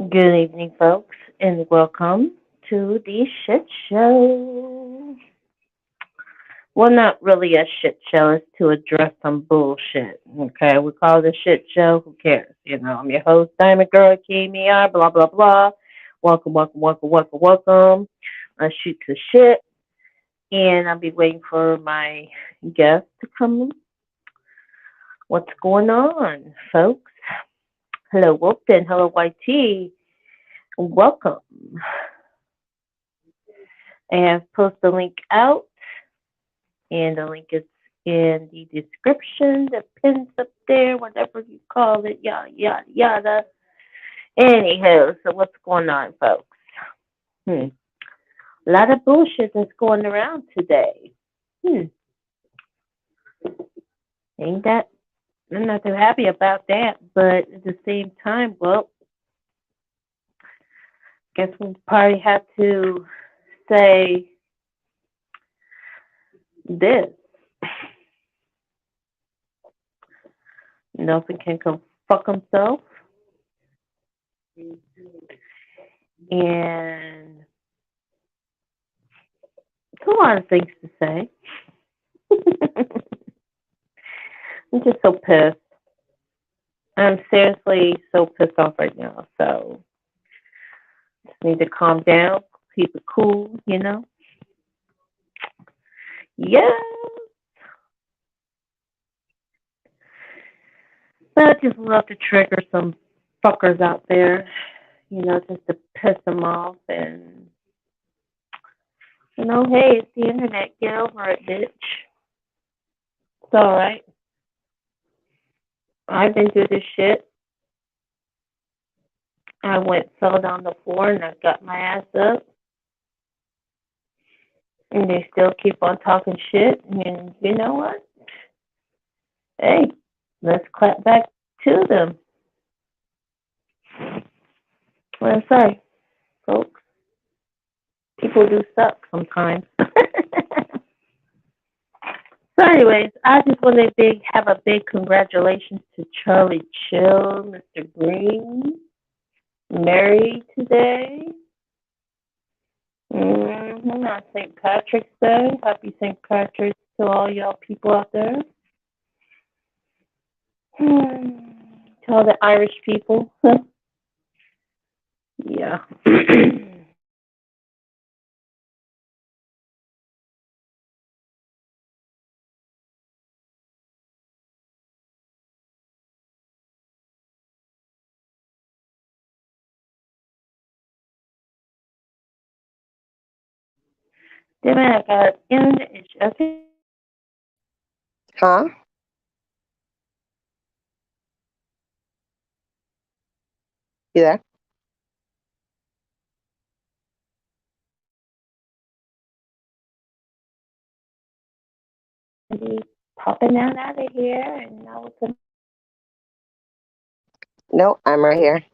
Good evening, folks, and welcome to the shit show. Well, not really a shit show. It's to address some bullshit. Okay, we call it a shit show. Who cares? I'm your host, Diamond Girl, KMER, blah, blah, blah. Welcome, welcome, welcome, welcome, welcome. I shoot to shit, and I'll be waiting for my guest to come in. What's going on, folks? Hello, Wolfden. Hello, YT. Welcome. I have posted the link out, and the link is in the description, the pins up there, whatever you call it, yada, yada, yada. Anyhow, so what's going on, folks? Hmm. A lot of bullshit that's going around today. Hmm. Ain't that? I'm not too happy about that, but at the same time, well, guess we probably have to say this. Nelson can come fuck himself. And it's a lot of things to say. I'm just so pissed. I'm seriously so pissed off right now. So just need to calm down, keep it cool. Yeah. But I just love to trigger some fuckers out there, just to piss them off. And, hey, it's the internet. Get over it, bitch. It's all right. I've been through this shit. I fell down the floor, and I got my ass up. And they still keep on talking shit. And you know what? Hey, let's clap back to them. What I say, folks? People do suck sometimes. So, anyways, I just want to have a big congratulations to Charlie Chill, Mr. Green, married today. On St. Patrick's Day. Happy St. Patrick's to all y'all people out there. To all the Irish people. Yeah. Damn it, I got in. Okay. Huh? You there? Popping out of here, and now it's No, I'm right here.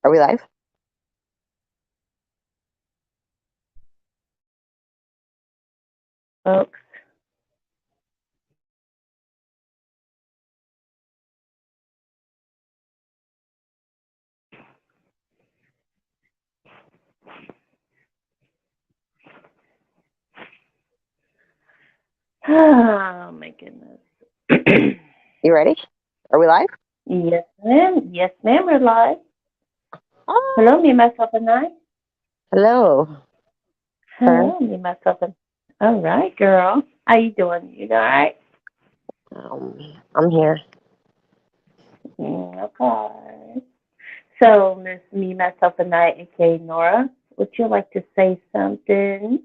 Are we live? folks. Oh my goodness. You ready? Are we live? Yes, ma'am. Yes, ma'am. We're live. Oh, Hello, me, myself, and I. hello. Her. Hello, me, myself, and all right, girl. How you doing? You all right? I'm here. Okay. So, Miss Me, Myself, and I, aka Nora, would you like to say something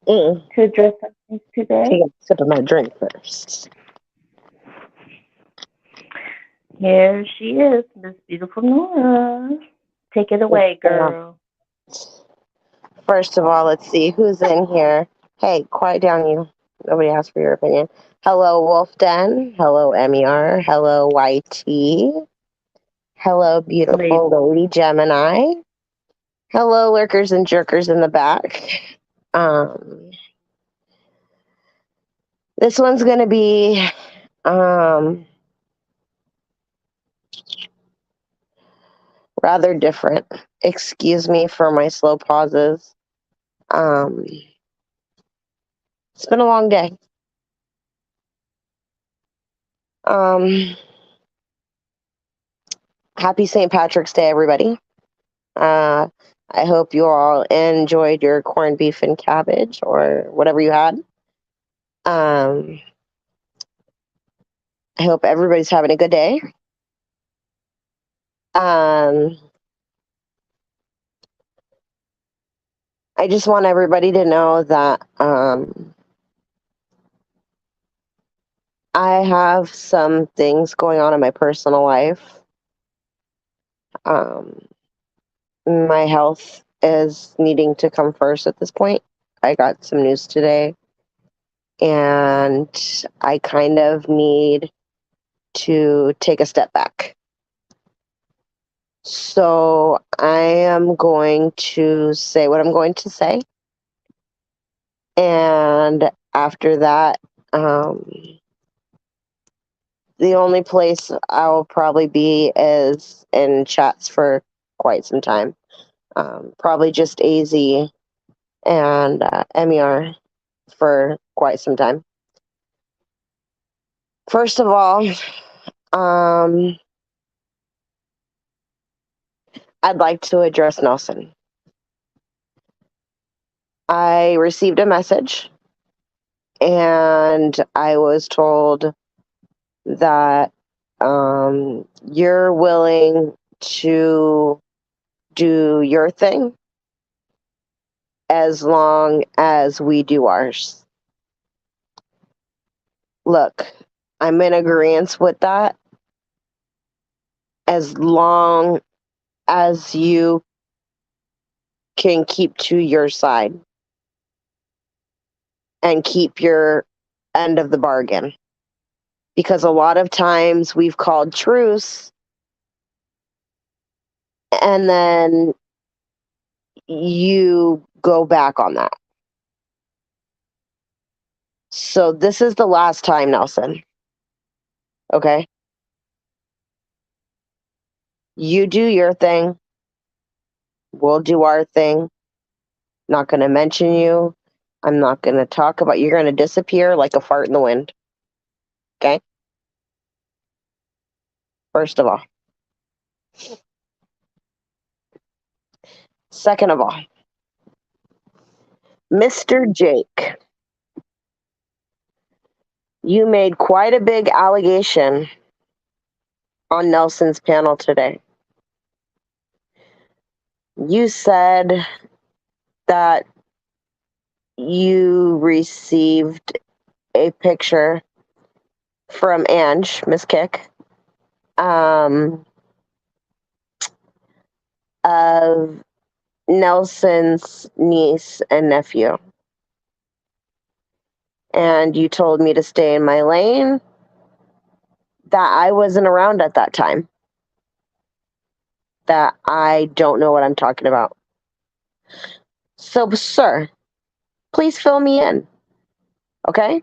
Mm. to address some things today? Take a sip of my drink first. Here she is, Miss Beautiful Nora. Take it away, girl. First of all, let's see who's in here. Hey, quiet down, you. Nobody asked for your opinion. Hello, Wolf Den. Hello, MER. Hello, YT. Hello, Lady. beautiful lady Gemini. Hello, lurkers and jerkers in the back. Um, This one's going to be rather different. Excuse me for my slow pauses. It's been a long day. Happy St. Patrick's Day, everybody. I hope you all enjoyed your corned beef and cabbage or whatever you had. I hope everybody's having a good day. I just want everybody to know that I have some things going on in my personal life. My health is needing to come first at this point. I got some news today, and I kind of need to take a step back. So I am going to say what I'm going to say. And after that, the only place I'll probably be is in chats for quite some time. Probably just AZ and MER for quite some time. First of all, I'd like to address Nelson. I received a message and I was told that you're willing to do your thing as long as we do ours. Look, I'm in agreement with that as long as you can keep to your side and keep your end of the bargain. Because a lot of times we've called truce and then you go back on that. So this is the last time, Nelson. Okay? You do your thing. We'll do our thing. Not going to mention you. I'm not going to talk about you're going to disappear like a fart in the wind. Okay? First of all. Second of all, Mr. Jake, you made quite a big allegation on Nelson's panel today. You said that you received a picture from Ange, Miss Kick, of Nelson's niece and nephew. And you told me to stay in my lane, that I wasn't around at that time, that I don't know what I'm talking about. So, sir, please fill me in, okay?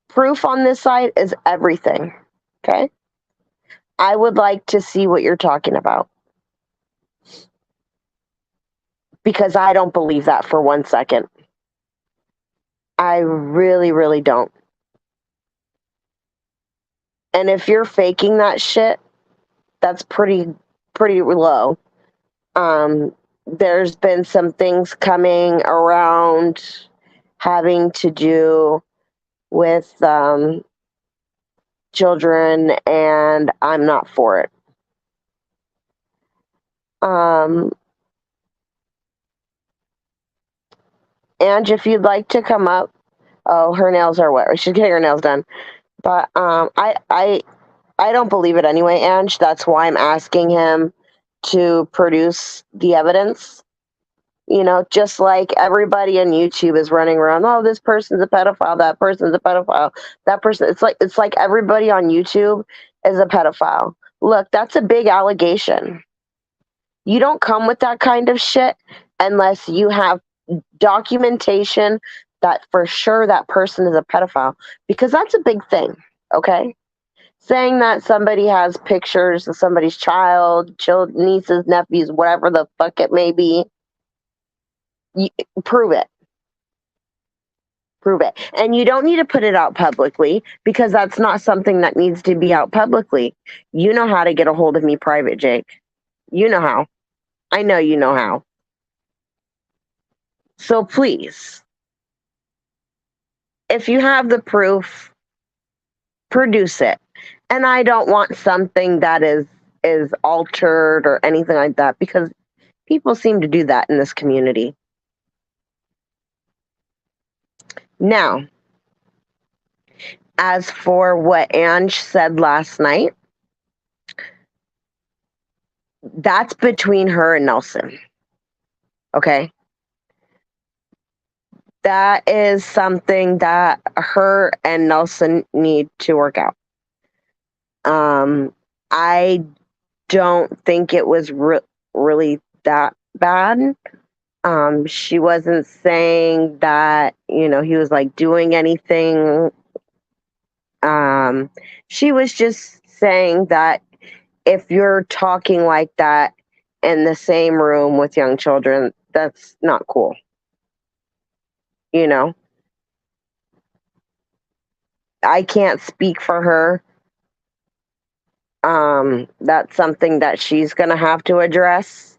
Proof on this side is everything, okay? I would like to see what you're talking about. Because I don't believe that for 1 second. I really, really don't. And if you're faking that shit, that's pretty low. There's been some things coming around having to do with children, and I'm not for it. Ange, if you'd like to come up, oh, her nails are wet. She's getting her nails done. But I don't believe it anyway, Ange. That's why I'm asking him to produce the evidence. You know, just like everybody on YouTube is running around, oh, this person's a pedophile, that person's a pedophile, that person. It's like everybody on YouTube is a pedophile. Look, that's a big allegation. You don't come with that kind of shit unless you have documentation that for sure that person is a pedophile, because that's a big thing, okay? Saying that somebody has pictures of somebody's child, nieces, nephews, whatever the fuck it may be, you, prove it. Prove it. And you don't need to put it out publicly, because that's not something that needs to be out publicly. You know how to get a hold of me private, Jake. You know how. I know you know how. So please, if you have the proof, produce it. And I don't want something that is altered or anything like that, because people seem to do that in this community. Now, as for what Ange said last night, that's between her and Nelson. Okay? That is something that her and Nelson need to work out. I don't think it was really that bad. She wasn't saying that, he was like doing anything. She was just saying that if you're talking like that in the same room with young children, that's not cool. I can't speak for her. That's something that she's going to have to address.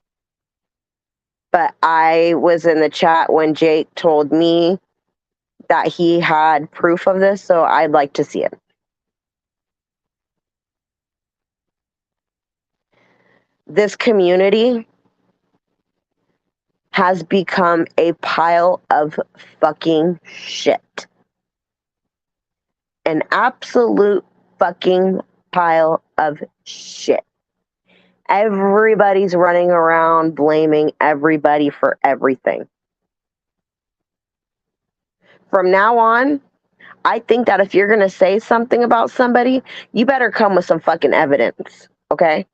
But I was in the chat when Jake told me that he had proof of this, so I'd like to see it. This community has become a pile of fucking shit. An absolute fucking pile of shit. Everybody's running around blaming everybody for everything. From now on, I think that if you're going to say something about somebody, you better come with some fucking evidence, okay?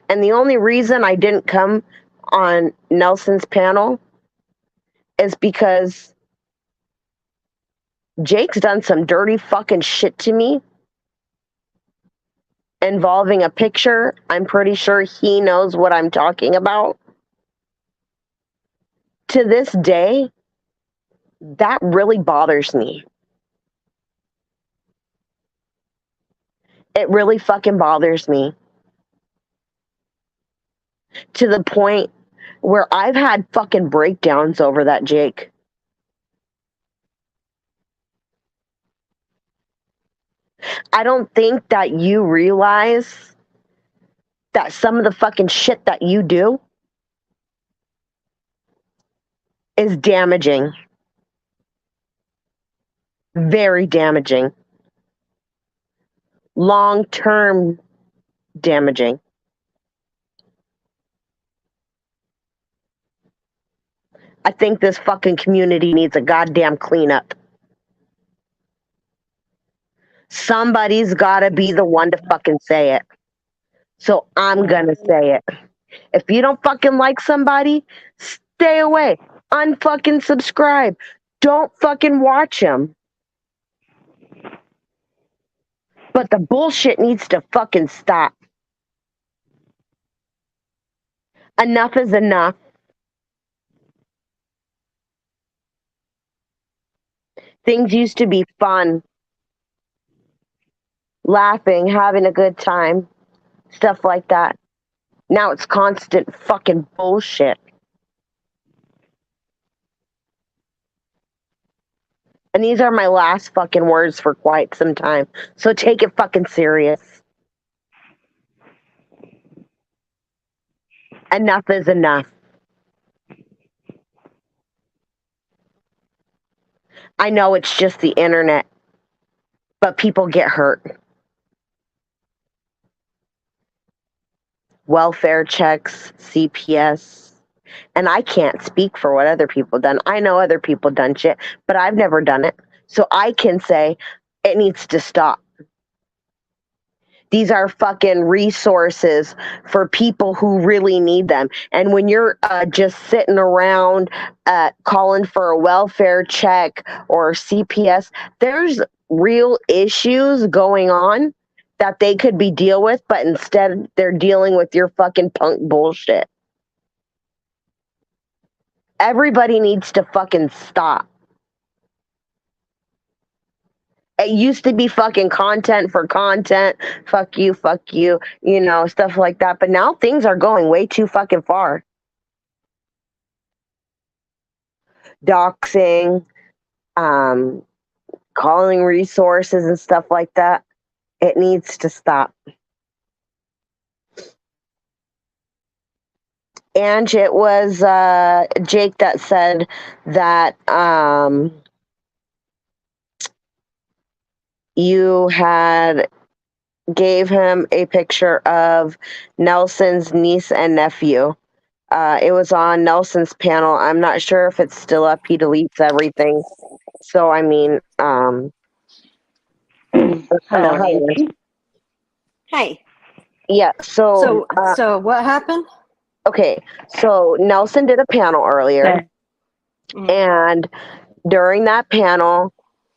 And the only reason I didn't come on Nelson's panel is because Jake's done some dirty fucking shit to me involving a picture. I'm pretty sure he knows what I'm talking about. To this day, that really bothers me. It really fucking bothers me. To the point where I've had fucking breakdowns over that, Jake. I don't think that you realize that some of the fucking shit that you do is damaging. Very damaging. Long-term damaging. I think this fucking community needs a goddamn cleanup. Somebody's gotta be the one to fucking say it. So I'm gonna say it. If you don't fucking like somebody, stay away. Unfucking subscribe. Don't fucking watch them. But the bullshit needs to fucking stop. Enough is enough. Things used to be fun. Laughing, having a good time. Stuff like that. Now it's constant fucking bullshit. And these are my last fucking words for quite some time. So take it fucking serious. Enough is enough. I know it's just the internet, but people get hurt. Welfare checks, CPS. And I can't speak for what other people done. I know other people done shit, but I've never done it. So I can say it needs to stop. These are fucking resources for people who really need them. And when you're just sitting around calling for a welfare check or CPS, there's real issues going on that they could be deal with, but instead they're dealing with your fucking punk bullshit. Everybody needs to fucking stop. It used to be fucking content for content, fuck you, you know, stuff like that. But now things are going way too fucking far. Doxing, calling resources and stuff like that. It needs to stop. And it was Jake that said that you had gave him a picture of Nelson's niece and nephew. It was on Nelson's panel. I'm not sure if it's still up. He deletes everything. So, I mean, Hello, hi. Nancy. Hey. Yeah, So what happened? Okay, so Nelson did a panel earlier, and during that panel,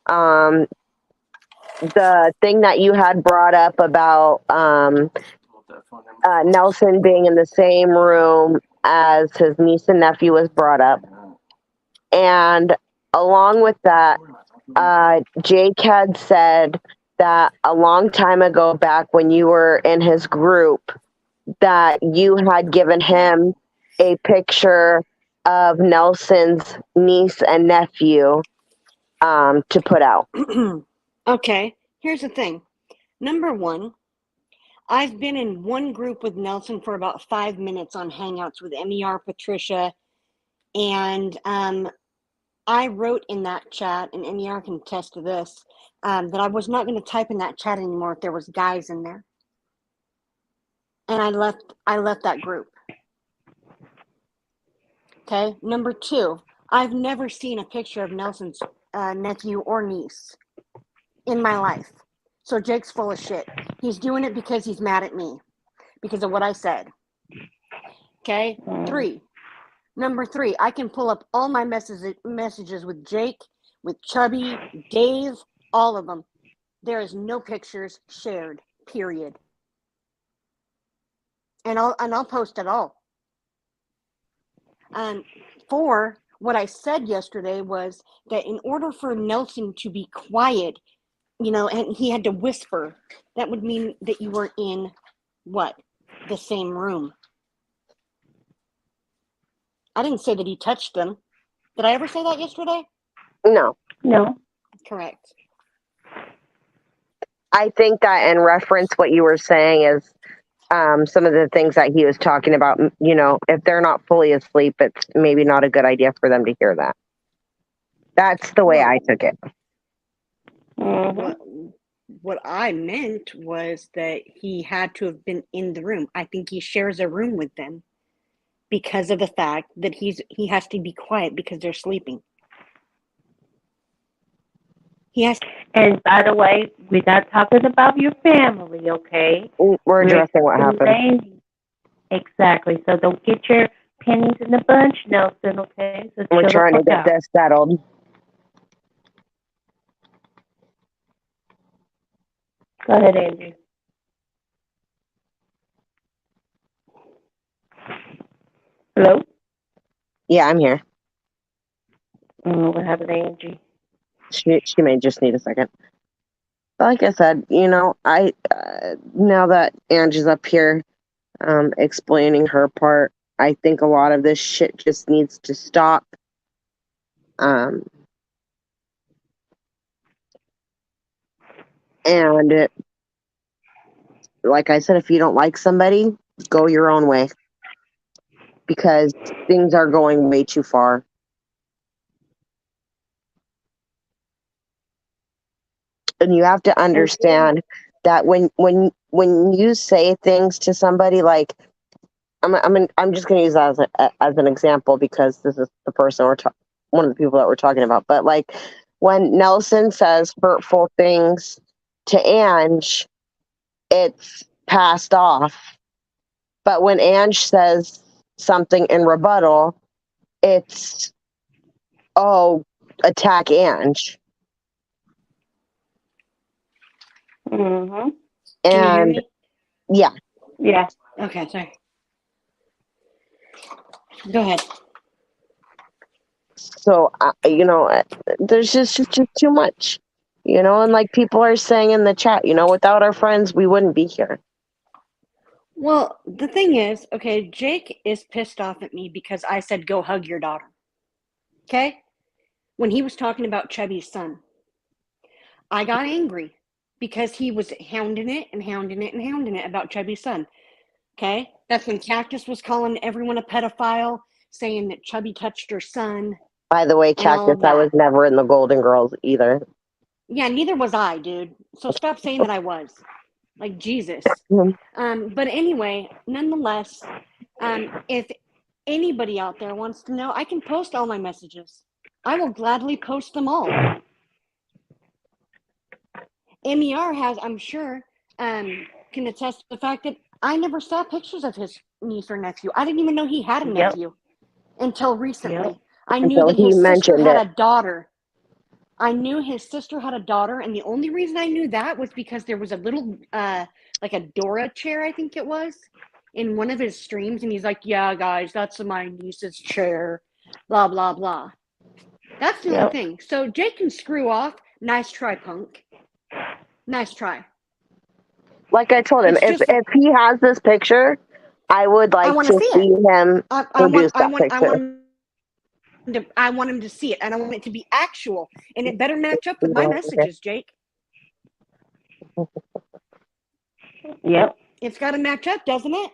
the thing that you had brought up about Nelson being in the same room as his niece and nephew was brought up. And along with that, Jake had said that a long time ago, back when you were in his group, that you had given him a picture of Nelson's niece and nephew to put out. Okay, here's the thing. Number one, I've been in one group with Nelson for about 5 minutes on Hangouts with MER, Patricia, and I wrote in that chat, and MER can attest to this, that I was not going to type in that chat anymore if there was guys in there. And I left that group. Okay, number two, I've never seen a picture of Nelson's nephew or niece in my life. So Jake's full of shit. He's doing it because he's mad at me because of what I said. Okay, number three, I can pull up all my messages with Jake, with Chubby, Dave, all of them. There is no pictures shared, period. And I'll post it all. Four, what I said yesterday was that in order for Nelson to be quiet, you know, and he had to whisper, that would mean that you were in what? The same room. I didn't say that he touched them. Did I ever say that yesterday? No. Correct. I think that in reference what you were saying is some of the things that he was talking about, you know, if they're not fully asleep, it's maybe not a good idea for them to hear that. That's the way I took it. What I meant was that he had to have been in the room. I think he shares a room with them because of the fact that he has to be quiet because they're sleeping. And by the way, we're not talking about your family, okay? We're addressing what happened. Exactly. So don't get your pennies in the bunch, Nelson, okay? So we're trying to get this settled. Go ahead, Andrew. Hello? Yeah, I'm here. What happened to Angie? She may just need a second. But like I said, you know, I now that Angie's up here explaining her part, I think a lot of this shit just needs to stop. And like I said, if you don't like somebody, go your own way. Because things are going way too far. And you have to understand that when you say things to somebody, like I'm just going to use that as an example because this is the person one of the people that we're talking about. But like when Nelson says hurtful things to Ange, it's passed off. But when Ange says something in rebuttal, it's, oh, attack Ange. Mm-hmm. Can you hear And me? yeah, Yeah. Okay, sorry. Go ahead. so, there's just too much, and like people are saying in the chat, without our friends, we wouldn't be here. Well, the thing is, okay, Jake is pissed off at me because I said go hug your daughter. Okay? When he was talking about Chubby's son, I got angry because he was hounding it and hounding it and hounding it about Chubby's son. Okay? That's when Cactus was calling everyone a pedophile, saying that Chubby touched her son. By the way, And all Cactus, of I was that. never in the Golden Girls either. Yeah, neither was I, dude. So stop saying that I was. Like, Jesus. But anyway, nonetheless, if anybody out there wants to know, I can post all my messages. I will gladly post them all. MER has, I'm sure, can attest to the fact that I never saw pictures of his niece or nephew. I didn't even know he had a nephew until recently. Yep. I knew Until that he his sister mentioned had it. a daughter. I knew his sister had a daughter, and the only reason I knew that was because there was a little, like a Dora chair, I think it was, in one of his streams, and he's like, yeah, guys, that's my niece's chair, blah, blah, blah. That's the only thing. So Jake can screw off. Nice try, punk. Nice try. Like I told him, It's just, if he has this picture, I would I like want to to see see it. him produce that picture. I want him to see it, and I want it to be actual, and it better match up with my messages, Jake. Yep. It's got to match up, doesn't it?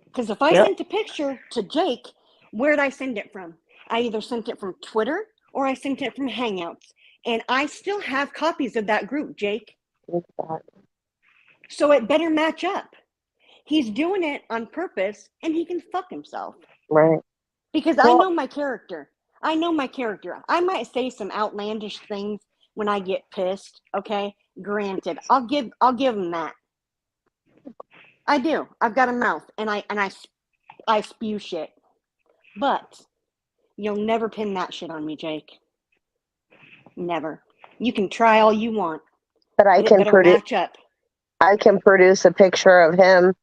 Because if I sent a picture to Jake, where'd I send it from? I either sent it from Twitter or I sent it from Hangouts, and I still have copies of that group, Jake. So it better match up. He's doing it on purpose, and he can fuck himself. Right. Because I know my character. I know my character. I might say some outlandish things when I get pissed. Okay, granted, I'll give him that. I do. I've got a mouth, and I spew shit. But you'll never pin that shit on me, Jake. Never. You can try all you want, but it better match up. I can produce a picture of him,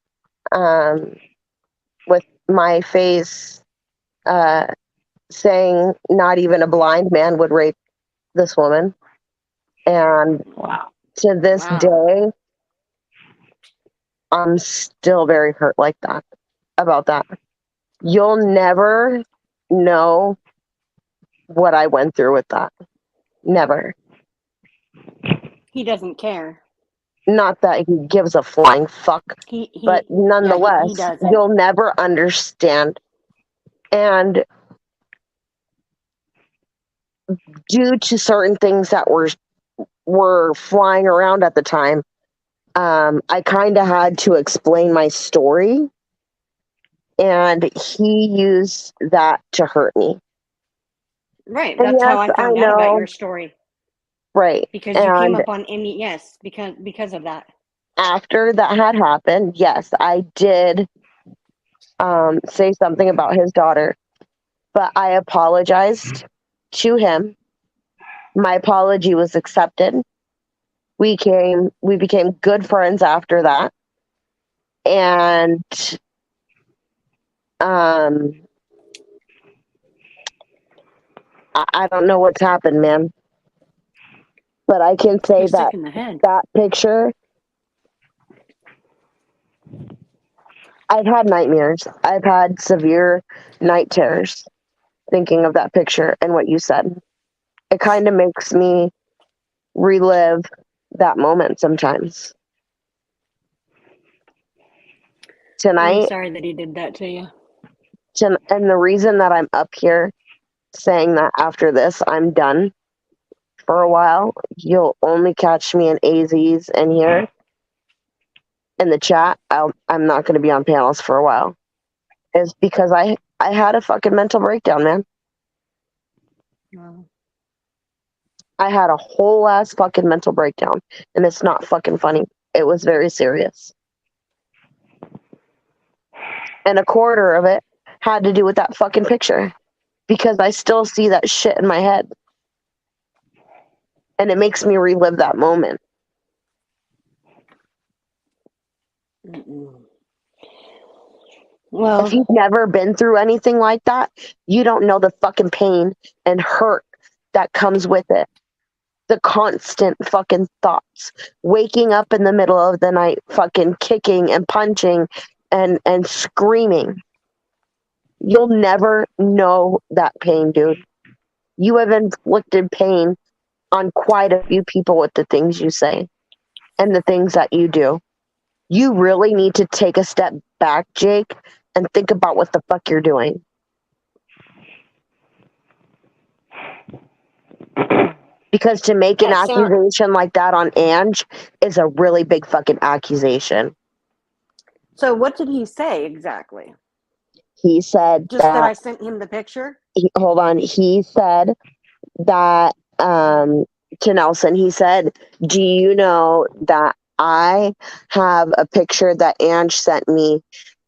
with my face, saying not even a blind man would rape this woman. And to this day, I'm still very hurt like that about that. You'll never know what I went through with that. Never. He doesn't care. Not that he gives a flying fuck, but nonetheless, you'll never understand. And due to certain things that were flying around at the time, I kind of had to explain my story, and he used that to hurt me. Right. That's how I found out about your story. Right. Because you came up on Emmy, yes, because of that. After that had happened, yes, I did say something about his daughter, but I apologized to him. My apology was accepted. We became good friends after that. And I don't know what's happened, man. But I can say that picture, I've had nightmares. I've had severe night terrors thinking of that picture and what you said. It kind of makes me relive that moment sometimes. Tonight, I'm sorry that he did that to you. And the reason that I'm up here saying that after this, I'm done for a while. You'll only catch me in AZs and here in the chat. I'm not going to be on panels for a while. Is because I had a fucking mental breakdown, man. Wow. I had a whole ass fucking mental breakdown, and it's not fucking funny. It was very serious. And a quarter of it had to do with that fucking picture. Because I still see that shit in my head. And it makes me relive that moment. Mm-mm. Well, If you've never been through anything like that, you don't know the fucking pain and hurt that comes with it. The constant fucking thoughts. Waking up in the middle of the night, fucking kicking and punching and screaming. You'll never know that pain, dude. You have inflicted pain on quite a few people with the things you say and the things that you do. You really need to take a step back, Jake, and think about what the fuck you're doing. Because to make an That sound- accusation like that on Ange is a really big fucking accusation. so what did he say exactly? He said Just that I that, sent him the picture? hold on, he said that to Nelson, he said, do you know that I have a picture that Ange sent me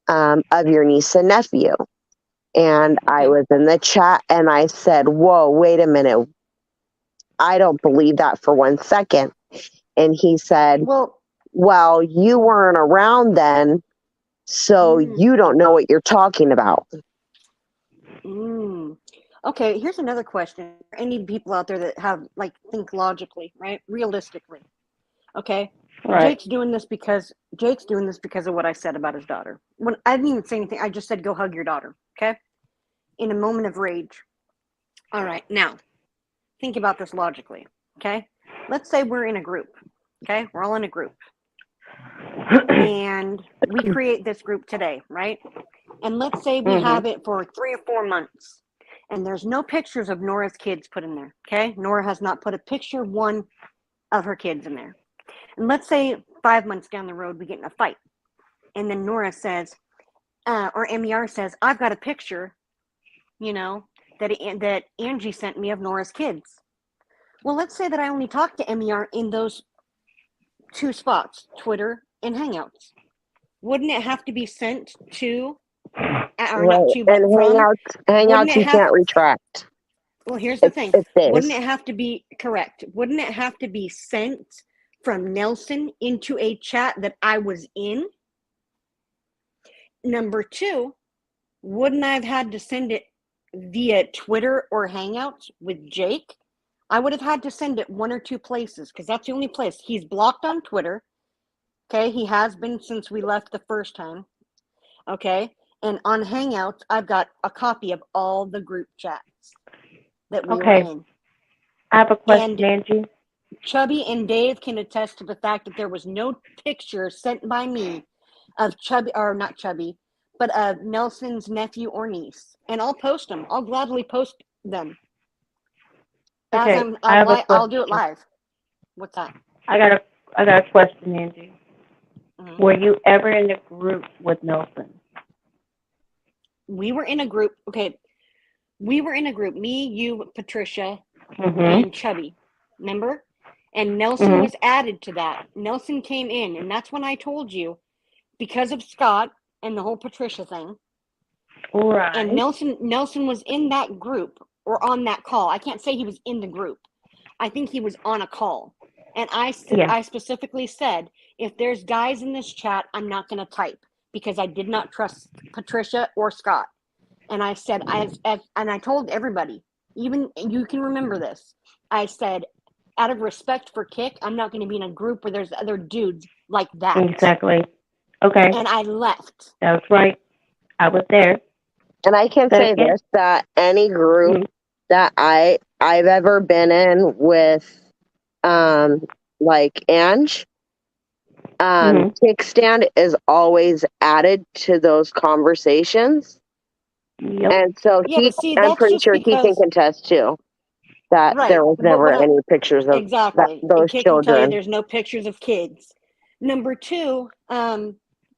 of your niece and nephew? And I was in the chat and I said, whoa, wait a minute. I don't believe that for 1 second. And he said, well, you weren't around then, so you don't know what you're talking about. Okay, here's another question. Any people out there that have think logically, right? Realistically. Okay. Right. Jake's doing this because of what I said about his daughter. When I didn't even say anything, I just said go hug your daughter. Okay. In a moment of rage. All right, now think about this logically. Okay. Let's say we're in a group. Okay, we're all in a group. And we create this group today, right? And let's say we have it for 3 or 4 months. And there's no pictures of Nora's kids put in there. Okay. Nora has not put a picture one of her kids in there. And let's say 5 months down the road, we get in a fight. And then Nora says, or MER says, I've got a picture, that Angie sent me of Nora's kids. Well, let's say that I only talked to MER in those 2 spots, Twitter and Hangouts. Wouldn't it have to be sent to, or not to, but and from? Hangouts you can't retract. Well, here's the thing. It stays. Wouldn't it have to be correct? Wouldn't it have to be sent from Nelson into a chat that I was in? Number 2, wouldn't I have had to send it via Twitter or Hangouts with Jake? I would have had to send it 1 or 2 places because that's the only place. He's blocked on Twitter. Okay, he has been since we left the first time. Okay, and on Hangouts, I've got a copy of all the group chats that we were in. I have a question, Angie. Chubby and Dave can attest to the fact that there was no picture sent by me of Chubby, or not Chubby, but of Nelson's nephew or niece. And I'll post them. I'll gladly post them. Okay, I'll do it live. What's that? I got a question, Angie. Mm-hmm. Were you ever in a group with Nelson? We were in a group. Okay. We were in a group. Me, you, Patricia, and Chubby. Remember? And Nelson was added to that. Nelson came in, and that's when I told you, because of Scott and the whole Patricia thing. Right. And Nelson was in that group or on that call. I can't say he was in the group. I think he was on a call. And I specifically said, if there's guys in this chat, I'm not going to type because I did not trust Patricia or Scott. And I said, and I told everybody, even you can remember this. I said, out of respect for Kick, I'm not going to be in a group where there's other dudes like that. Exactly. Okay. And I left. That's right. I was there. And I can say this, that any group that I've ever been in with like Ange, Kickstand is always added to those conversations. Yep. And so I'm pretty sure he can contest too that there was never any pictures of those Kick children. Can tell you there's no pictures of kids. Number 2,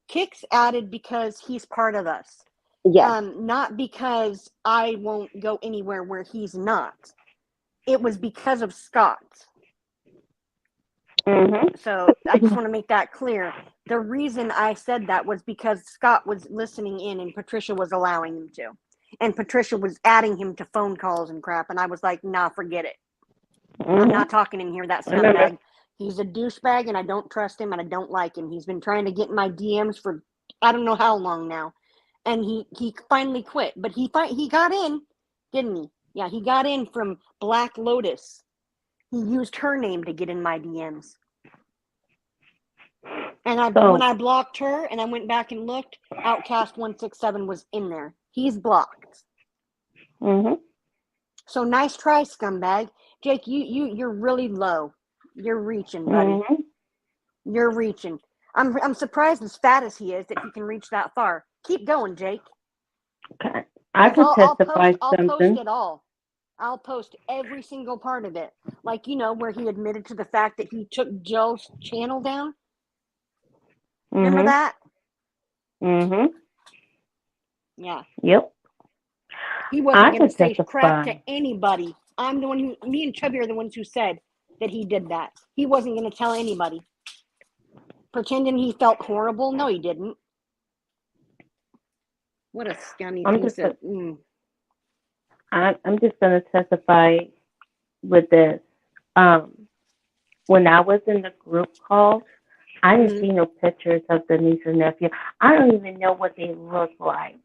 Kick's added because he's part of us. Yes. Not because I won't go anywhere where he's not. It was because of Scott. Mhm. So I just want to make that clear. The reason I said that was because Scott was listening in and Patricia was allowing him to. And Patricia was adding him to phone calls and crap. And I was like, nah, forget it. I'm not talking to him here, that I remember. scumbag. He's a douchebag and I don't trust him and I don't like him. He's been trying to get in my DMs for I don't know how long now. And he finally quit. But he got in, didn't he? Yeah, he got in from Black Lotus. He used her name to get in my DMs. And when I blocked her and I went back and looked, Outcast 167 was in there. He's blocked. Mhm. So nice try, scumbag. Jake, you're really low. You're reaching, buddy. Mhm. You're reaching. I'm surprised as fat as he is that he can reach that far. Keep going, Jake. Okay. I 'Cause could testify I'll post something. it all. I'll post every single part of it. Like, where he admitted to the fact that he took Joe's channel down. Remember Mhm. that? Mhm. Yeah. Yep. He wasn't I going to could say crap testify. to anybody. I'm the one me and Chubby are the ones who said that he did that. He wasn't going to tell anybody. Pretending he felt horrible? No, he didn't. What a scummy I'm piece just. of. I'm just gonna testify with this. When I was in the group call, I didn't see no pictures of the niece and nephew. I don't even know what they look like.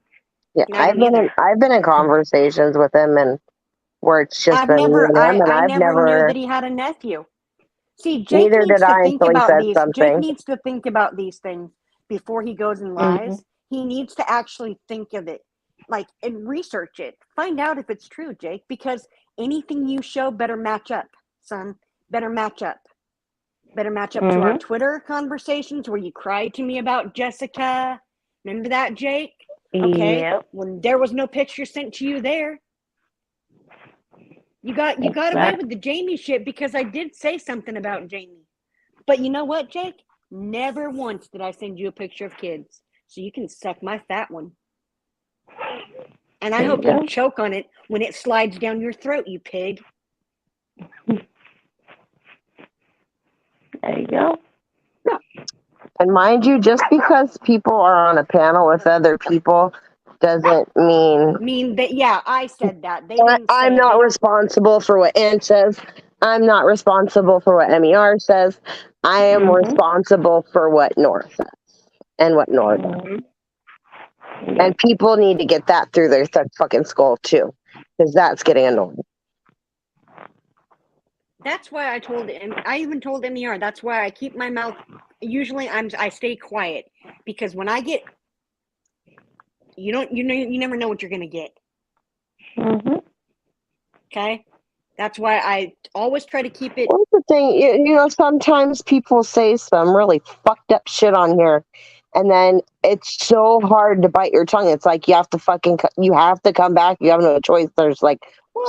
Yeah, I don't either. I've been in conversations with him and where it's just been me and him, and I I've never knew never. that he had a nephew. See, Jake Neither needs did to I think until he about said these. Jake something. needs to think about these things before he goes and Mhm. lies. He needs to actually think of it, and research it. Find out if it's true, Jake, because anything you show better match up, son. Better match up. Better match up to our Mhm. Twitter conversations where you cried to me about Jessica. Remember that, Jake? Okay. Yep. When there was no picture sent to you there. You got away with the Jamie shit because I did say something about Jamie. But you know what, Jake? Never once did I send you a picture of kids. So you can suck my fat one. And I There you hope you go. choke on it when it slides down your throat, you pig. There you go. And mind you, just because people are on a panel with other people doesn't mean That, yeah, I said that. They didn't I'm say it. not responsible for what Ann says. I'm not responsible for what MER says. I am Mhm. responsible for what Nora says and what Nora does. Mhm. And people need to get that through their fucking skull too, because that's getting annoying. That's why I even told MER, that's why I keep my mouth, usually I stay quiet, because when I get, you never know what you're going to get. Mhm. Okay? That's why I always try to keep it. What's the thing? Sometimes people say some really fucked up shit on here, and then it's so hard to bite your tongue. It's like you have to come back. You have no choice. There's like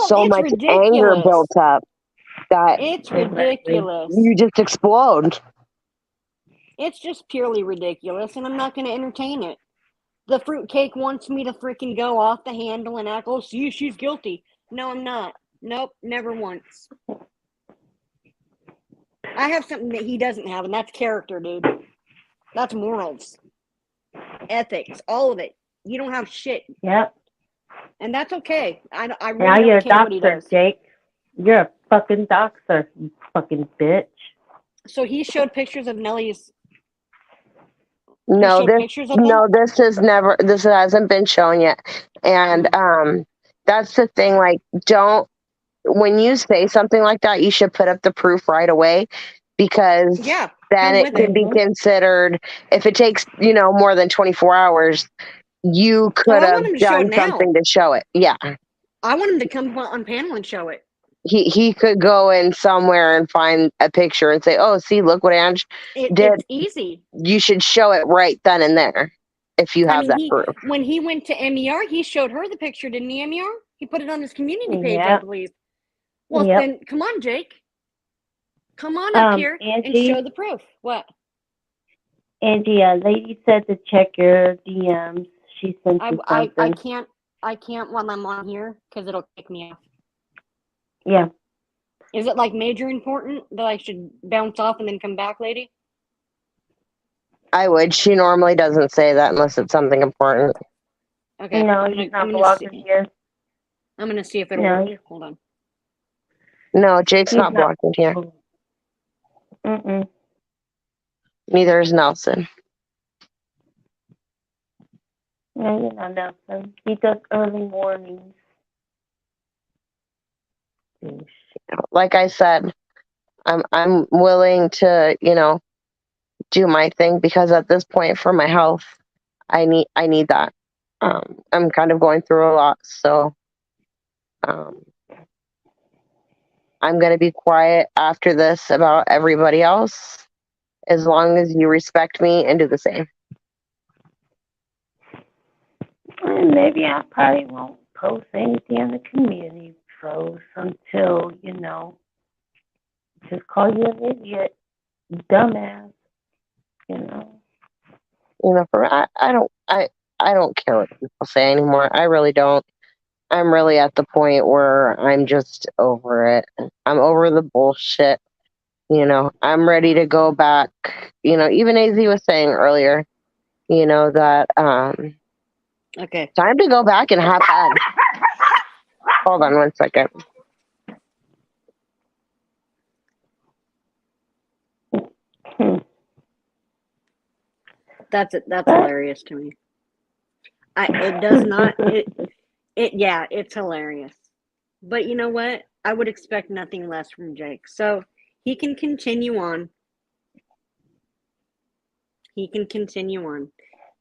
so It's much anger ridiculous. built up that It's ridiculous. you just explode. It's just purely ridiculous, and I'm not going to entertain it. The fruitcake wants me to freaking go off the handle and act, oh, see, she's guilty. No, I'm not. Nope, never once. I have something that he doesn't have, and that's character, dude. That's morals, ethics, all of it. You don't have shit, Yep. and that's okay. I Now really you're a don't care what he doctor, does. Jake. You're a fucking doctor, you fucking bitch. So he showed pictures of Nellie's. No, Pictures of them? this hasn't been shown yet. And that's the thing, like, when you say something like that, you should put up the proof right away, because then it can be considered, if it takes, more than 24 hours, you could have done something to show it. Yeah. I want him to come on panel and show it. He could go in somewhere and find a picture and say, oh, see, look what Ange did. It's easy. You should show it right then and there if you have that proof. When he went to MER, he showed her the picture, didn't he, MER? He put it on his community page, I believe. Well, then, come on, Jake. Come on up here and show the proof. What? Angie, a lady said to check your DMs. She sent you something. I can't while I'm on here because it'll kick me off. Yeah. Is it like major important that I should bounce off and then come back, lady? I would. She normally doesn't say that unless it's something important. Okay. No, I'm he's gonna, not blocked here. I'm gonna see if it'll No, work. Hold on. No, Jake's he's not not. blocked in here. Mm-mm. Neither is Nelson. No, you're not Nelson. He does early mornings. Like I said, I'm willing to, do my thing because at this point for my health, I need that. I'm kind of going through a lot, so um, I'm gonna be quiet after this about everybody else, as long as you respect me and do the same. And maybe I probably won't post anything on the community post until, just call you an idiot, dumbass, you know. I don't care what people say anymore. I really don't. I'm really at the point where I'm just over it. I'm over the bullshit. I'm ready to go back. Even AZ was saying earlier, that Okay. time to go back and have fun. Hold on 1 second. That's hilarious to me. It's hilarious. But you know what? I would expect nothing less from Jake. So he can continue on. He can continue on.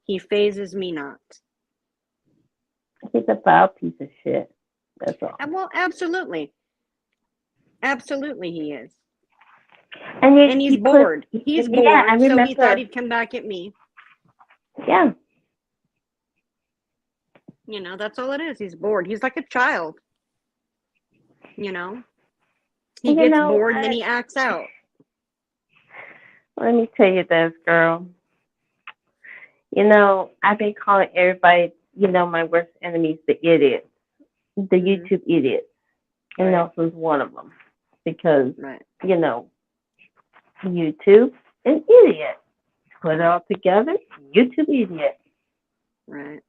He phases me not. He's a foul piece of shit. That's all. Well, absolutely. Absolutely he is. And he's bored. He's bored, yeah, I remember. So he thought he'd come back at me. Yeah. That's all it is. He's bored. He's like a child. He gets bored and then he acts out. Let me tell you this, girl. I've been calling everybody, my worst enemies, the idiots, the YouTube idiots. And Nelson's one of them. Because, YouTube, an idiot. Put it all together, YouTube idiot. Right.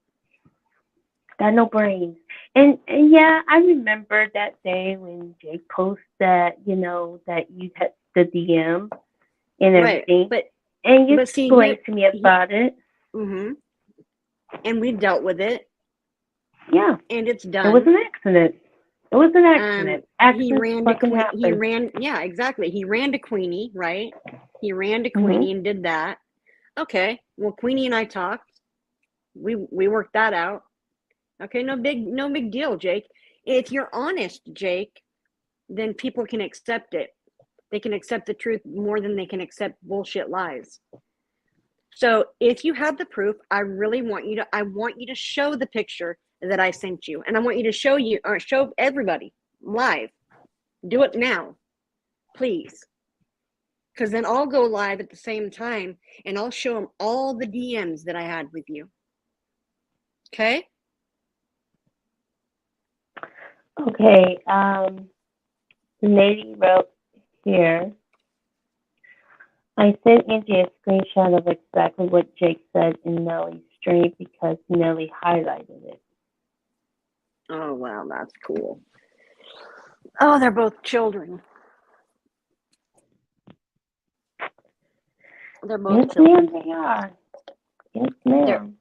Got no brains. And yeah, I remember that day when Jake posted that, that you had the DM and everything. Right. And you explained to me about it. Mm-hmm. And we dealt with it. Yeah. And it's done. It was an accident. It was an accident. He ran. Yeah, exactly. He ran to Queenie, right? He ran to Queenie and did that. Okay. Well, Queenie and I talked. We worked that out. Okay. No big deal, Jake. If you're honest, Jake, then people can accept it. They can accept the truth more than they can accept bullshit lies. So if you have the proof, I want you to show the picture that I sent you. And I want you to show everybody live. Do it now, please. Because then I'll go live at the same time and I'll show them all the DMs that I had with you. Okay? Okay. The lady wrote here, I sent Angie a screenshot of exactly what Jake said in Nellie's stream because Nellie highlighted it. Oh, wow, that's cool. Oh, they're both children. They're both children. Yes, ma'am, they are. Yes, ma'am.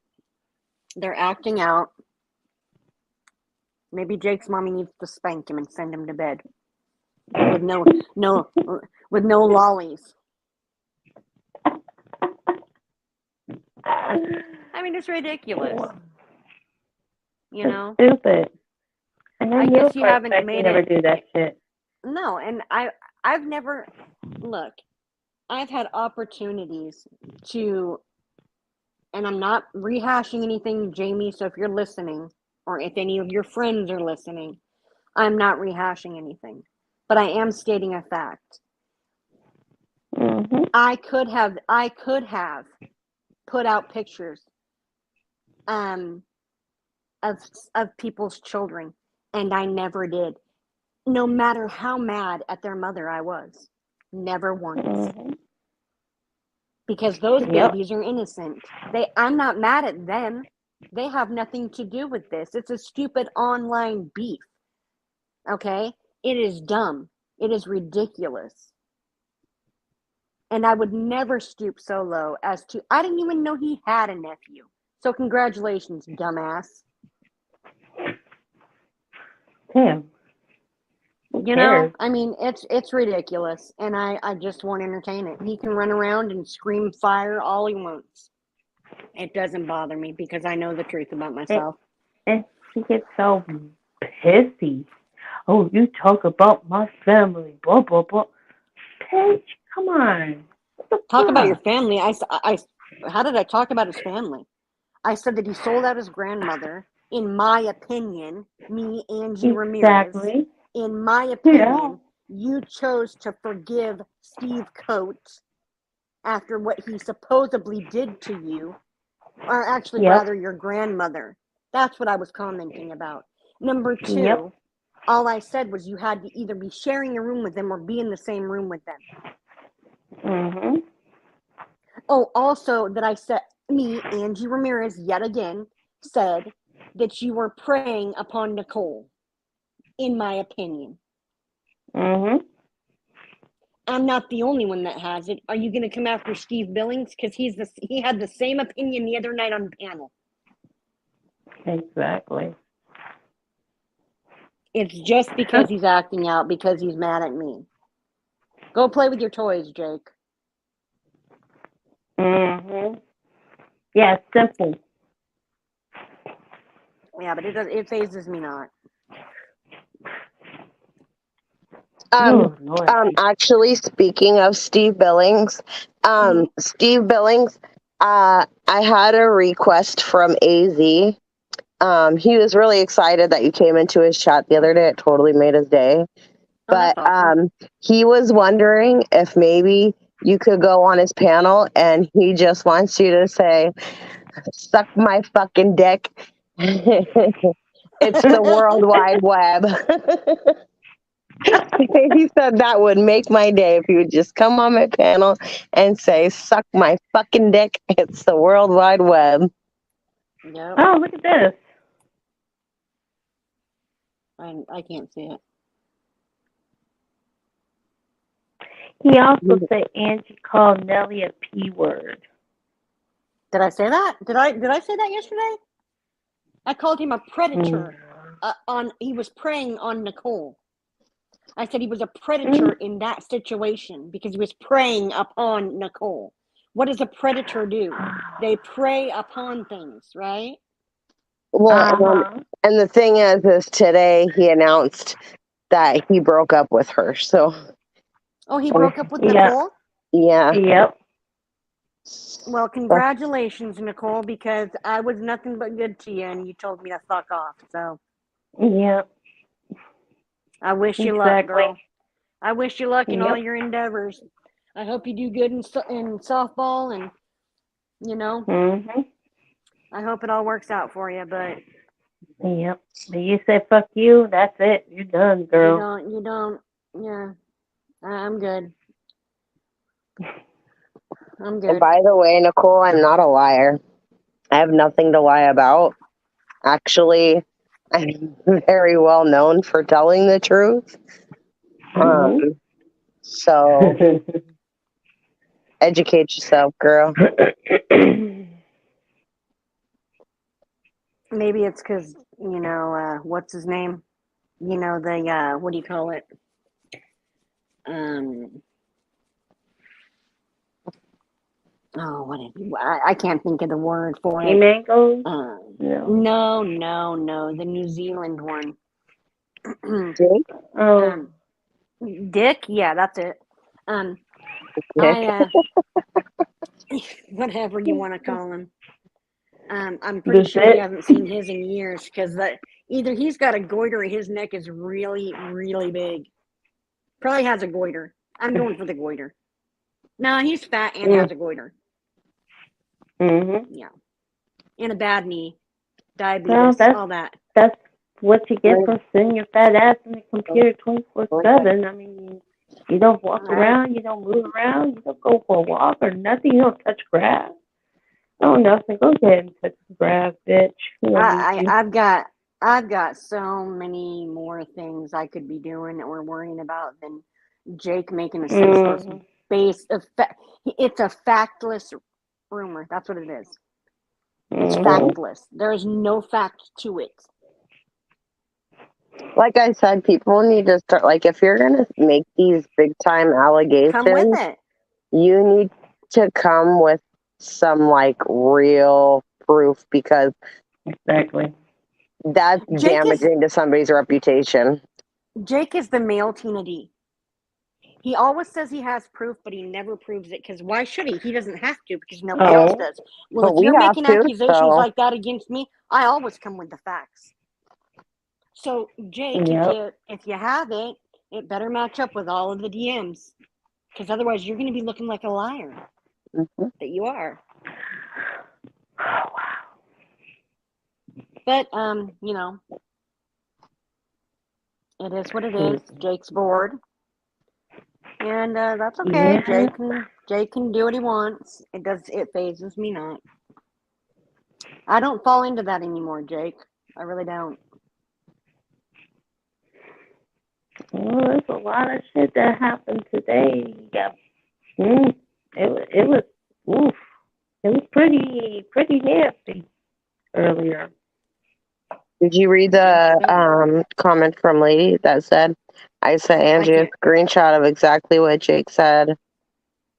They're acting out. Maybe Jake's mommy needs to spank him and send him to bed with no lollies. I mean, it's ridiculous. It's stupid. And I guess you haven't made never do that shit. No, and I've never look. I've had opportunities to, and I'm not rehashing anything, Jamie. So if you're listening, or if any of your friends are listening, I'm not rehashing anything, but I am stating a fact. Mm-hmm. I could have put out pictures of people's children, and I never did. no matter how mad at their mother I was. Never once. Mhm. Because those Yep. babies are innocent. I'm not mad at them. They have nothing to do with this. It's a stupid online beef. Okay? It is dumb. It is ridiculous. And I would never stoop so low as to. I didn't even know he had a nephew. So congratulations, dumbass. Damn. Who You know, cares? I mean, it's ridiculous, and I just won't entertain it. He can run around and scream fire all he wants. It doesn't bother me because I know the truth about myself. And she gets so pissy. Oh, you talk about my family, blah blah blah. Paige, come on. What the Talk about your fuck? family. How did I talk about his family? I said that he sold out his grandmother. In my opinion, me, Angie Ramirez, Exactly. in my Yeah. opinion, you chose to forgive Steve Coates after what he supposedly did to you, or actually, Yep. rather, your grandmother. That's what I was commenting about. Number two, Yep. all I said was you had to either be sharing a room with them or be in the same room with them. Mhm. Oh, also that I said, me, Angie Ramirez, yet again, said that you were preying upon Nicole, in my opinion. Mhm. I'm not the only one that has it. Are you going to come after Steve Billings? Because he had the same opinion the other night on the panel. Exactly. It's just because he's acting out because he's mad at me. Go play with your toys, Jake. Mhm. Yeah, it's simple. Yeah, but it phases me not. Oh Lord. Actually, speaking of Steve Billings, Steve Billings, I had a request from AZ. He was really excited that you came into his chat the other day. It totally made his day. Oh, that's But awesome. he was wondering if maybe you could go on his panel, and he just wants you to say, "Suck my fucking dick." It's the World Wide Web. He said that would make my day if you would just come on my panel and say, "Suck my fucking dick." It's the World Wide Web. Yep. Oh, look at this. I can't see it. He also said Angie called Nelly a P word. Did I say that? Did I say that yesterday? I called him a predator. He was preying on Nicole. I said he was a predator in that situation because he was preying upon Nicole. What does a predator do? They prey upon things, right? Well, and the thing is today he announced that he broke up with her. So, Oh, he broke up with Yeah. Nicole? yeah. Yep. Well, congratulations, Nicole, because I was nothing but good to you and you told me to fuck off. So Yep. I wish you luck, Exactly. girl. I wish you luck in all Yep. your endeavors. I hope you do good in softball, and you know, Mhm. I hope it all works out for you. But Yep. But you say fuck you, that's it. You're done, girl. you don't. Yeah, I'm good. I'm And good. by the way, Nicole, I'm not a liar. I have nothing to lie about. Actually, I'm very well known for telling the truth. So educate yourself, girl. Maybe it's because what's his name? You know the what do you call it? Oh, I can't think of the word for it. Mangoes? No, the New Zealand one. Jake? Dick, yeah, that's it. Nick? Whatever you want to call him. I'm pretty sure you haven't seen his in years because either he's got a goiter or his neck is really, really big. Probably has a goiter. I'm going for the goiter. No, he's fat and has a goiter. Mhm. Yeah, and a bad knee, diabetes, all that. That's what you get from sitting your fat ass in the computer 24/7. I mean, you don't walk around, you don't move around, you don't go for a walk or nothing. You don't touch grass. Oh, nothing. Go ahead and touch the grass, bitch. We don't need you. I've got so many more things I could be doing or worrying about than Jake making a senseless base of it's a factless rumor. That's what it is. It's factless. There is no fact to it. Like I said, people need to start, like, if you're going to make these big time allegations, Come with it. you need to come with some, like, real proof, because Exactly. that's damaging to somebody's reputation. Jake is the male Tina D. He always says he has proof, but he never proves it, because why should he? He doesn't have to, because nobody else does. Well, But if you're we have making to, accusations so. like that against me, I always come with the facts. So, Jake, if you have it, it better match up with all of the DMs, because otherwise you're going to be looking like a liar that you are. Oh, wow. But, you know, it is what it is. Jake's bored. And that's okay. Yeah. Jake can do what he wants. It phases me not. I don't fall into that anymore, Jake. I really don't. Well, there's a lot of shit that happened today. It was oof. It was pretty nasty earlier. Did you read the comment from Lady that said, I sent Angie a screenshot of exactly what Jake said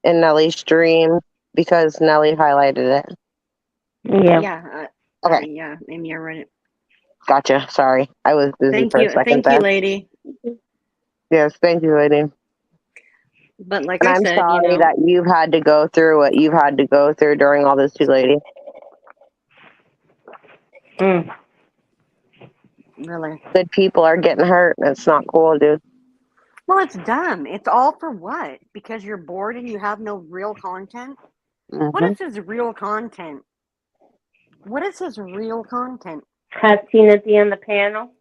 in Nellie's stream because Nellie highlighted it? Yeah. Yeah. Okay. Yeah, Amy, I read it. Gotcha. Sorry. I was busy for a second. Thank you, Lady. Yes, thank you, Lady. But like I said, I'm sorry that you've had to go through what you've had to go through during all this too, Lady. Really? Good people are getting hurt, and it's not cool, dude. Well, it's dumb. It's all for what? Because you're bored and you have no real content? What is his real content? What is his real content? Has Tina D on the panel?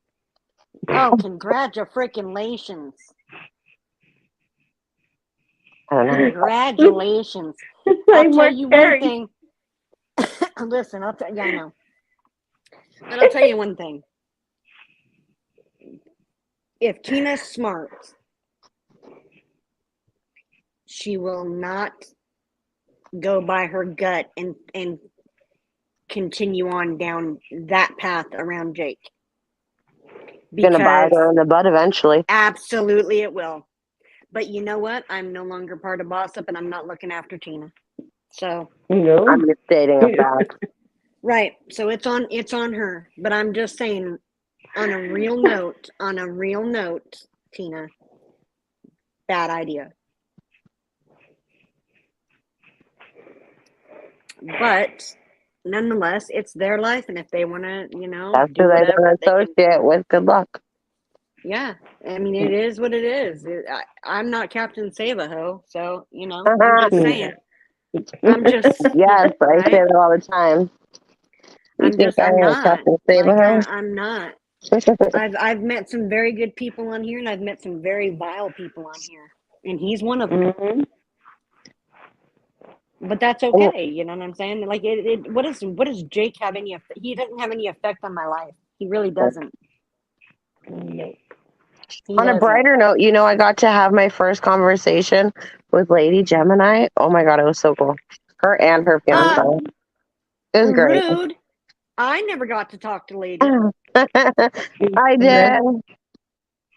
Oh, congratulations. Congratulations. I'll tell you one thing. Listen, I know. And I'll tell you one thing. If Tina's smart, she will not go by her gut and continue on down that path around Jake. Gonna bite her in the butt eventually. Absolutely it will. But you know what? I'm no longer part of Boss Up, and I'm not looking after Tina. So I'm just stating a fact. Right. So it's on her. But I'm just saying, on a real note, Tina, bad idea. But nonetheless, it's their life, and if they want to, that's do who they whatever, want to associate with. Good luck. Yeah, I mean, it is what it is. I'm not Captain Save-A-Ho, so I'm just saying. I'm just yes, right? I say that all the time. I'm not. Captain Save-A-Ho? I'm not. I've met some very good people on here, and I've met some very vile people on here, and he's one of them. But that's okay. You know what I'm saying? Like, what does Jake have any? He doesn't have any effect on my life. He really doesn't. No. On a brighter note, I got to have my first conversation with Lady Gemini. Oh my god, it was so cool. Her and her fiance. It was great. Rude. I never got to talk to Lady. I did.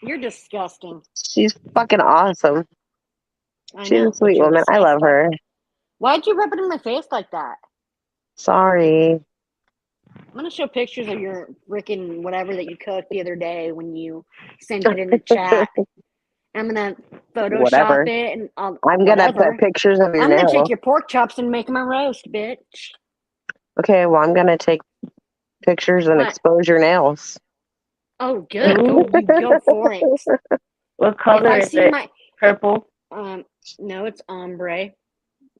You're disgusting. She's fucking awesome. She's a sweet woman. Disgusting. I love her. Why'd you rub it in my face like that? Sorry. I'm going to show pictures of your freaking whatever that you cooked the other day when you sent it in the chat. I'm going to Photoshop it. And I'm going to put pictures of your nails. I'm going to take your pork chops and make them a roast, bitch. Okay, well, I'm going to take pictures and expose your nails. Oh, good. Go for it. What color is it? Purple? No, it's ombre.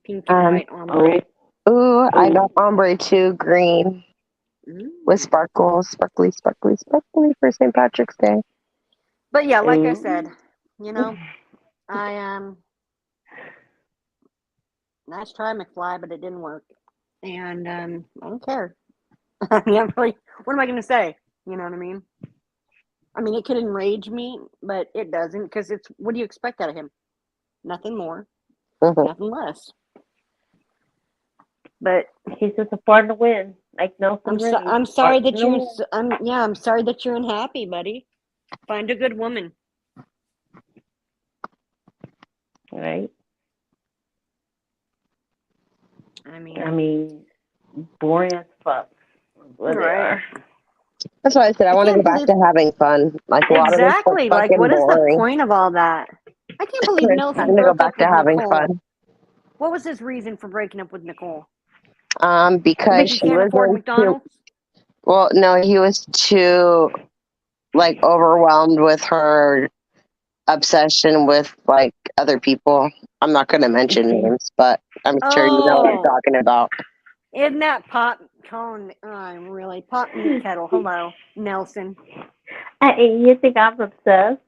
Pink and white ombre. Ooh, I got ombre too, green. with sparkles, sparkly for St. Patrick's Day. But yeah, like I Ooh. said, I nice try, McFly, but it didn't work, and I don't care. I mean, what am I going to say? You know what I mean? I mean, it could enrage me, but it doesn't, because it's what do you expect out of him? Nothing more, Mhm. nothing less. But He's just a part of the win, like Nelson Ray. I'm sorry Part that in the you're win. I'm sorry that you're unhappy, buddy. Find a good woman. Right? I mean, I mean, boring as fuck. What they right? are. That's why I said I I want to go can't back believe to having fun. Like a lot of this was exactly. Like, fucking what is the boring. point of all that? I can't believe It's time Nelson to go broke back up to with having Nicole. fun. What was his reason for breaking up with Nicole? But Because he she can't was afford in too. McDonald's. Well, no, he was too like overwhelmed with her obsession with like other people. I'm not going to mention names, but I'm sure you know what I'm Oh, talking about. isn't that pot cone? I'm really pot meat kettle. Hello, Nelson. You think I'm obsessed?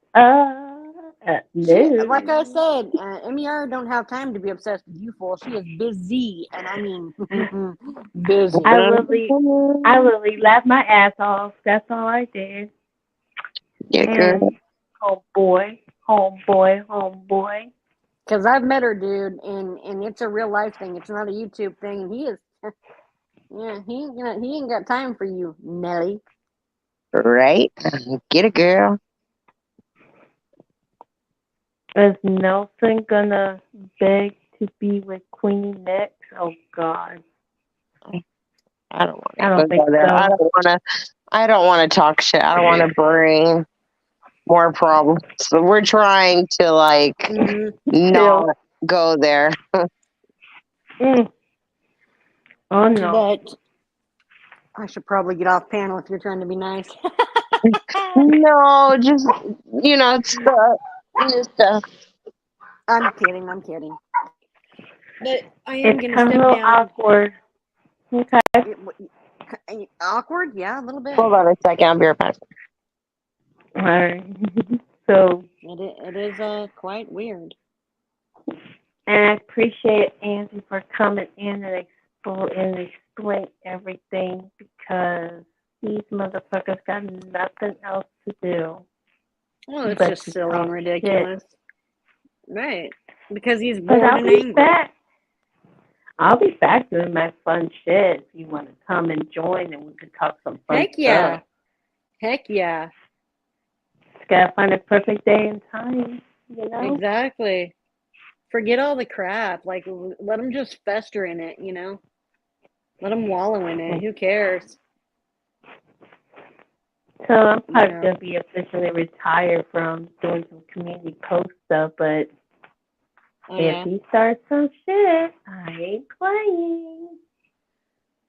She, like I No. said, MER don't have time to be obsessed with you, fool. She is busy, and I mean busy. I literally laughed my ass off. That's all I did. Yeah, girl. And homeboy. Because I've met her, dude, and it's a real life thing. It's not a YouTube thing. And he is, yeah, he ain't got time for you, Nelly. Right? Get it, girl. Is Nelson gonna beg to be with Queenie next? Oh God. I don't want I to don't think go there. I so. don't want to. I don't want to talk shit. I don't want to bring more problems. So we're trying to like Still. not go there. Mm. Oh no. But I should probably get off panel if you're trying to be nice. No, just stuff. Stuff. I'm kidding. I'm kidding. But I am It's gonna kind of a step little down. awkward. Okay. Awkward, yeah, a little bit. Hold on a second. I'll be right back. All right. So, It is quite weird. and I appreciate Angie for coming in and explain everything because these motherfuckers got nothing else to do Well, it's but just to silly and talk shit. ridiculous, right? Because he's But bored I'll and be angry. back. I'll be back doing my fun shit if you want to come and join and we can talk some fun Heck yeah, stuff. heck yeah, Just gotta find a perfect day and time, you know? exactly. Forget all the crap. Like, let them just fester in it. Let them wallow in it. Who cares? So I'm probably Yeah. gonna be officially retired from doing some community post stuff, but Oh if yeah. he starts some shit, I ain't playing.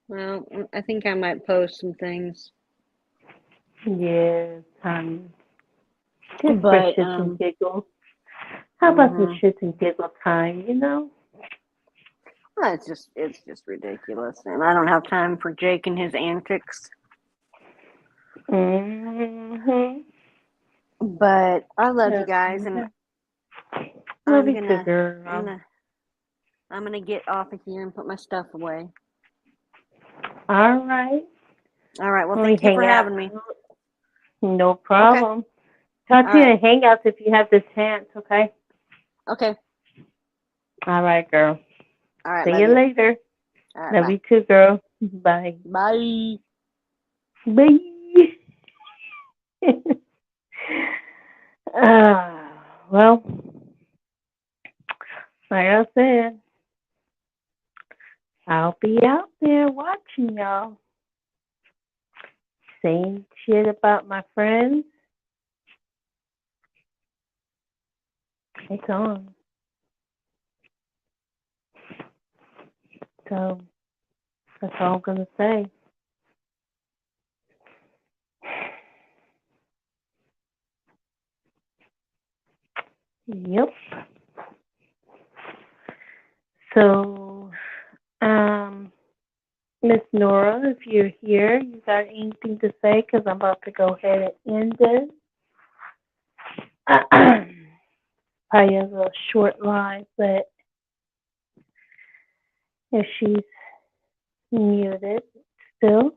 Well, I think I might post some things. Yes, just for But shits and giggles. How about some mhm. shits and giggle time, you know? Well, it's just ridiculous, and I don't have time for Jake and his antics. Mm-hmm. But I love you Yes, guys, and love I'm you too, gonna I'm girl. gonna I'm gonna get off of here and put my stuff away. All right. All right. Well, Let me thank you for hang out. having me. No Okay. problem. Talk All to you right. in Hangouts if you have the chance, okay? Okay. All right, girl. All right. See Love you you. later. All right. Love Bye. you too, girl. Bye. Bye. Bye. Well, like I said, I'll be out there watching y'all. Saying shit about my friends. It's on. So that's all I'm gonna say. Yep. So, Miss Nora, if you're here, you got anything to say? Because I'm about to go ahead and end this. Probably a little short live, but if she's muted still.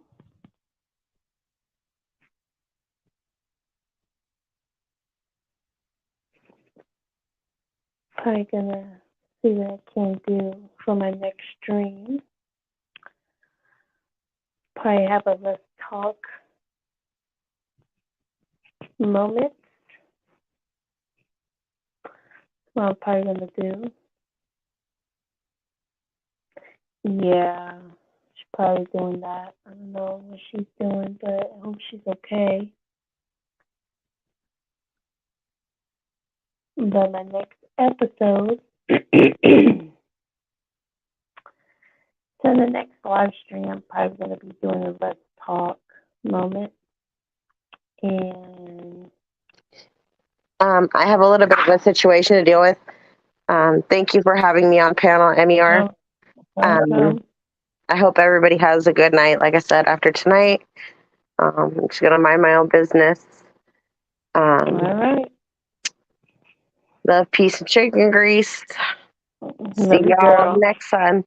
Probably gonna see what I can do for my next stream. Probably have a let's talk moment. What I'm probably gonna do. Yeah, she's probably doing that. I don't know what she's doing, but I hope she's okay. But my next episode, so in the next live stream, I'm probably going to be doing a let's talk moment. And I have a little bit of a situation to deal with. Thank you for having me on panel, MER. I hope everybody has a good night. Like I said, after tonight, I'm just going to mind my own business. all right. Love, peace, and chicken grease. See Love you, y'all girl. next time.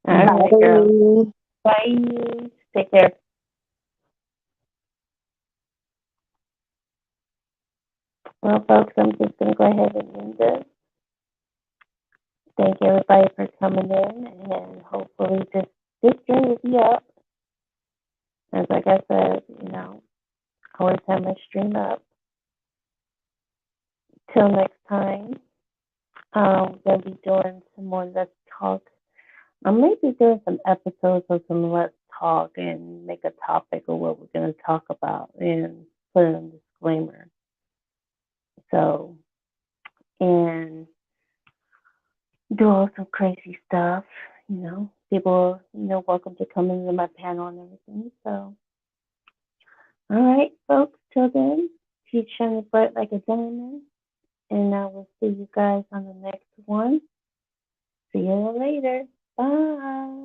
All right, girl. Bye. Bye. Take care. Well, folks, I'm just going to go ahead and end this. Thank everybody for coming in, and hopefully this stream will be up. As like I said, I always have my stream up. Till next time, we're going to be doing some more Let's Talk. I may be doing some episodes of some Let's Talk and make a topic of what we're going to talk about and put in a disclaimer. So, and do all some crazy stuff, People, welcome to come into my panel and everything. So, all right, folks, till then, keep shining bright like a diamond. And I will see you guys on the next one. See you later. Bye.